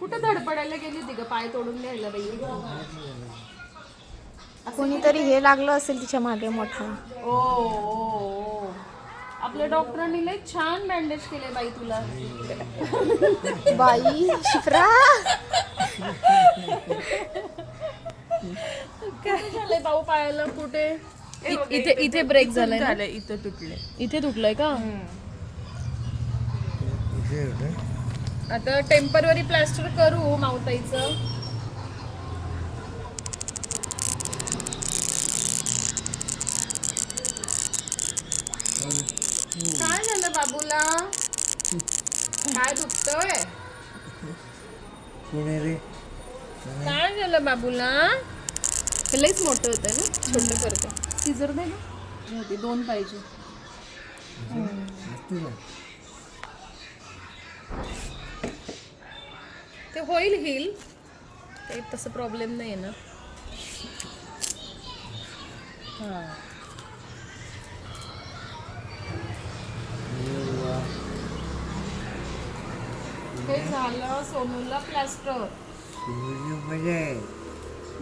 कुठं धडपडायला गेली होती का पाय तोडून घ्यायला बाई? कोणीतरी हे लागलं असेल तिच्या मागे मोठा. ओ आपल्या डॉक्टरांनी लय छान बँडेज केले बाई तुला. बाई शिफ्रा काय झालंय भाऊ पायाला? कुठे? इथे इथे ब्रेक झालाय ना? इथं तुटले. इथे तुटलंय का? आता टेम्पररी प्लास्टर करू मावताईचं. काय झालं बाबूला? काय दुखतोय? काय झालं बाबूला? हे लईच मोठं होतं ना, छोटं करतो. सीझर दे ना, ते 2 पाहिजे. ते होईल हिल, काही तसं प्रॉब्लेम नाही आहे ना. हां ते झालं सोनूला प्लास्टर.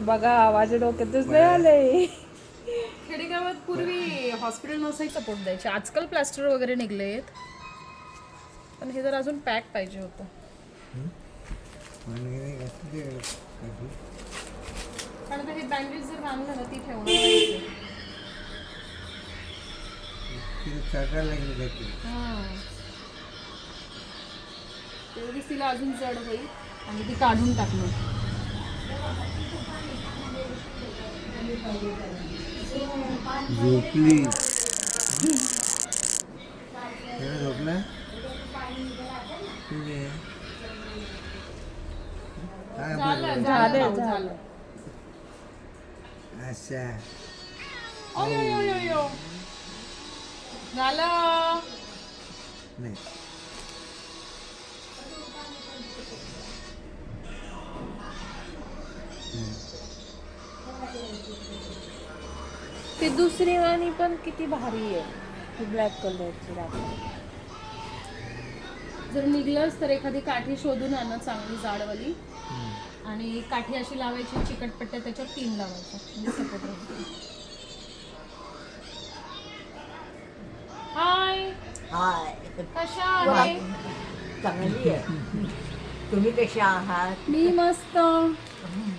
बघा आवाज डोक्यातच नाही आले. खेडेगावात पूर्वी हॉस्पिटल नसायचं सपोर्ट द्यायचे. आजकाल प्लास्टर वगैरे निघलेत, पण हे जर अजून पॅक पाहिजे होतं. कारण हे बँडेज जर बांधलं ना ती ठेवणार. तेवढीच तिला अजून जड होईल आणि ती काढून टाकणार. झोपली झोपला झालं. अच्छा झालं. नाही ती दुसरी वाणी पण किती भारी आहे, ती ब्लॅक कलरची राखी. जर निघलंच तर एखादी काठी शोधून आणा चांगली जाडवाली, आणि काठी अशी लावायची चिकटपट्ट्या त्याच्यावर 3 लावायच्या म्हणजे सपोर्ट राहील. हाय हाय कशा आहे? चांगली आहे. तुम्ही कशा आहात? मी मस्त.